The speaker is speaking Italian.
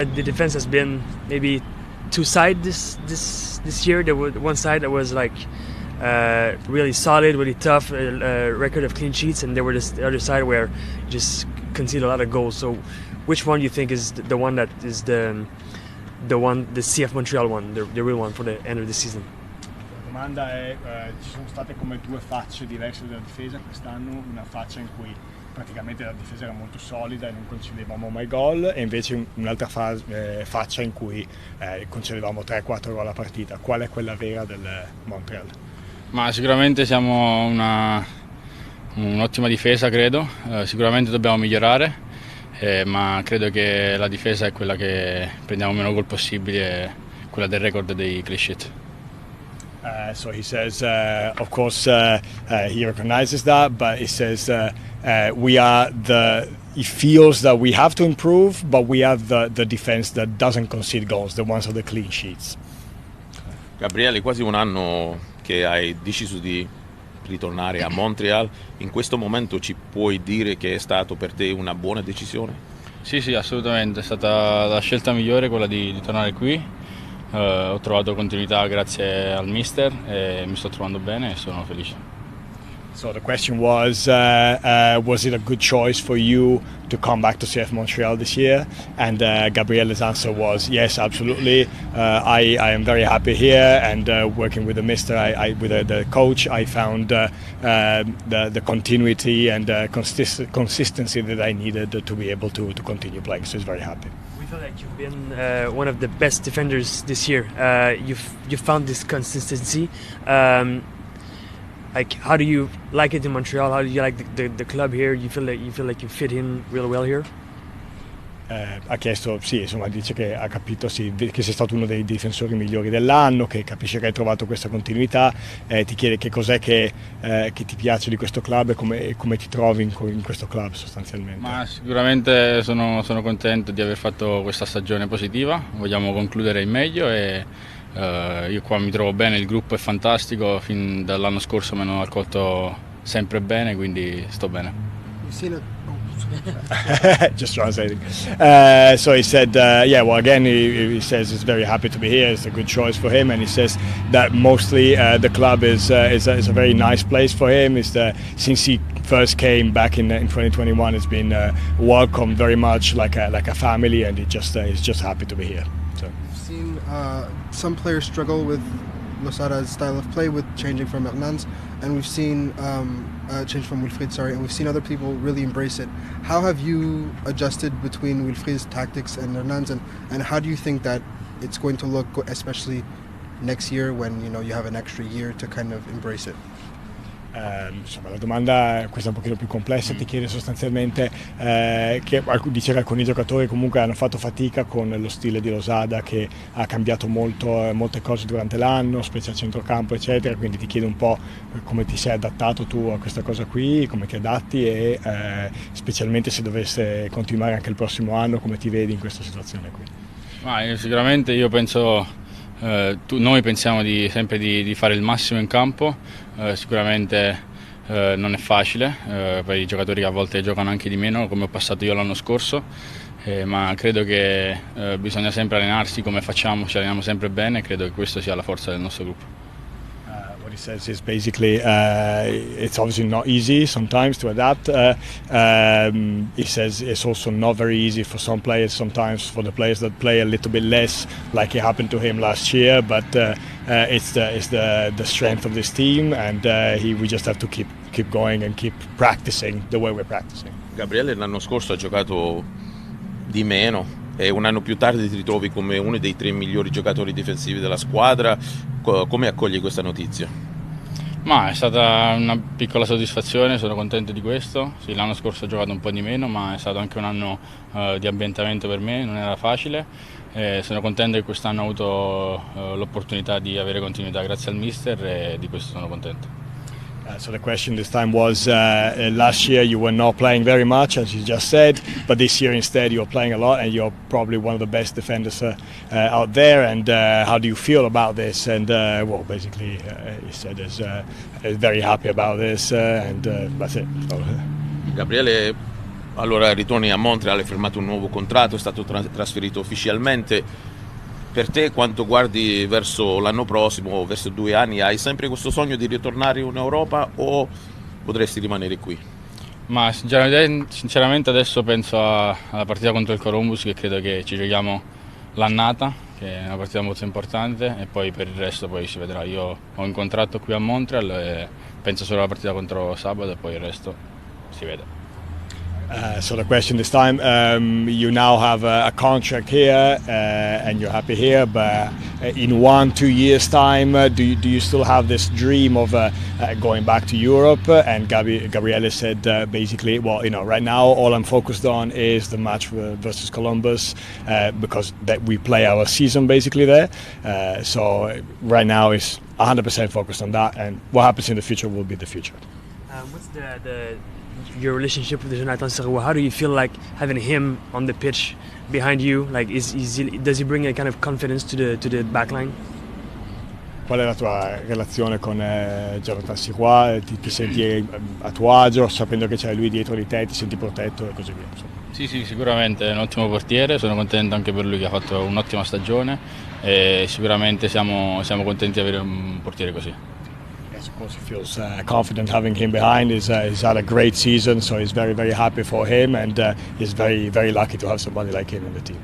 The defense has been maybe two sides this year. There was one side that was like really solid, really tough, record of clean sheets, and there were the other side where you just conceded a lot of goals. So, which one do you think is the one that is the CF Montreal one, the real one for the end of the season? La domanda è, ci sono state come due facce diverse della difesa quest'anno, una faccia in cui praticamente la difesa era molto solida e non concedevamo mai gol, e invece un'altra faccia in cui concedevamo 3-4 gol a partita. Qual è quella vera del Montreal? Ma sicuramente siamo un'ottima difesa, credo, sicuramente dobbiamo migliorare, ma credo che la difesa è quella che prendiamo meno gol possibili, e quella del record dei clean sheet. So he says, of course, he recognizes that, but he says he feels that we have to improve, but we have the defense that doesn't concede goals, the ones of the clean sheets. Gabriele, quasi un anno che hai deciso di ritornare a Montreal, in questo momento ci puoi dire che è stato per te una buona decisione? Sì, assolutamente, è stata la scelta migliore quella di tornare qui. Ho trovato continuità grazie al mister e mi sto trovando bene e sono felice. So the question was it a good choice for you to come back to CF Montreal this year? And Gabriele's answer was yes, absolutely. I am very happy here, and working with the mister, with the coach, I found the continuity and consistency that I needed to be able to continue playing. So he's very happy. We feel like you've been one of the best defenders this year. You've found this consistency. Like, how do you like it in Montreal? How do you like the club here? You feel like you fit in real well here? Ha chiesto, sì, insomma, dice che ha capito sì, che sei stato uno dei difensori migliori dell'anno, che capisce che hai trovato questa continuità, ti chiede che cos'è che ti piace di questo club e come ti trovi in questo club sostanzialmente. Ma sicuramente sono contento di aver fatto questa stagione positiva, vogliamo concludere in meglio e io qua mi trovo bene, il gruppo è fantastico, fin dall'anno scorso mi hanno accolto sempre bene, quindi sto bene. Just translating. So he said, again, he says he's very happy to be here. It's a good choice for him, and he says that mostly the club is a very nice place for him. Since he first came back in 2021, it's been welcomed very much like a family, and he's just happy to be here. So. We've seen some players struggle with Losada's style of play, with changing from Hernandez, and we've seen change from Wilfried, and we've seen other people really embrace it. How have you adjusted between Wilfried's tactics and Hernandez, and how do you think that it's going to look, especially next year when you have an extra year to kind of embrace it? Insomma, la domanda questa è un pochino più complessa, ti chiede sostanzialmente che dice che alcuni giocatori comunque hanno fatto fatica con lo stile di Losada, che ha cambiato molte cose durante l'anno, specie a centrocampo eccetera, quindi ti chiede un po' come ti sei adattato tu a questa cosa qui, come ti adatti e specialmente se dovesse continuare anche il prossimo anno, come ti vedi in questa situazione qui. Sicuramente io penso, noi pensiamo sempre di fare il massimo in campo, sicuramente non è facile per i giocatori che a volte giocano anche di meno, come ho passato io l'anno scorso, ma credo che bisogna sempre allenarsi come facciamo, ci alleniamo sempre bene e credo che questa sia la forza del nostro gruppo. What he says is basically it's obviously not easy sometimes to adapt. He says it's also not very easy for some players, sometimes for the players that play a little bit less, like it happened to him last year, but it's the strength of this team, and we just have to keep going and keep practicing the way we're practicing. Gabriele l'anno scorso ha giocato di meno e un anno più tardi ti ritrovi come uno dei 3 migliori giocatori difensivi della squadra. Come accogli questa notizia? È stata una piccola soddisfazione, sono contento di questo. Sì, l'anno scorso ho giocato un po' di meno, ma è stato anche un anno di ambientamento per me, non era facile. Sono contento che quest'anno ho avuto l'opportunità di avere continuità grazie al mister e di questo sono contento. So the question this time was, last year you were not playing very much, as you just said, but this year instead you're playing a lot and you're probably one of the best defenders out there, and how do you feel about this? And basically he said he's very happy about this, and that's it. So, Gabriele, Allora ritorni a Montreal, hai firmato un nuovo contratto, è stato trasferito ufficialmente. Per te, quanto guardi verso l'anno prossimo, verso 2 anni, hai sempre questo sogno di ritornare in Europa o potresti rimanere qui? Ma sinceramente adesso penso alla partita contro il Columbus, che credo che ci giochiamo l'annata, che è una partita molto importante, e poi per il resto poi si vedrà. Io ho un contratto qui a Montreal e penso solo alla partita contro sabato e poi il resto si vede. So the question this time, you now have a contract here and you're happy here, but in 1-2 years time, do you still have this dream of going back to Europe? And Gabriele said basically, well, right now all I'm focused on is the match versus Columbus because that we play our season basically there. So right now is 100% focused on that, and what happens in the future will be the future. What's your relationship with Jonathan Sirois? How do you feel like having him on the pitch behind you? Like, does he bring a kind of confidence to the backline? Qual è la tua relazione con Jonathan Sirois? Ti senti a tuo agio sapendo che c'è lui dietro di te, ti senti protetto e così via? Insomma. Sì, sicuramente è un ottimo portiere, sono contento anche per lui che ha fatto un'ottima stagione e sicuramente siamo contenti di avere un portiere così. Yes, of course he feels confident having him behind. He's had a great season, so he's very, very happy for him, and he's very, very lucky to have somebody like him in the team.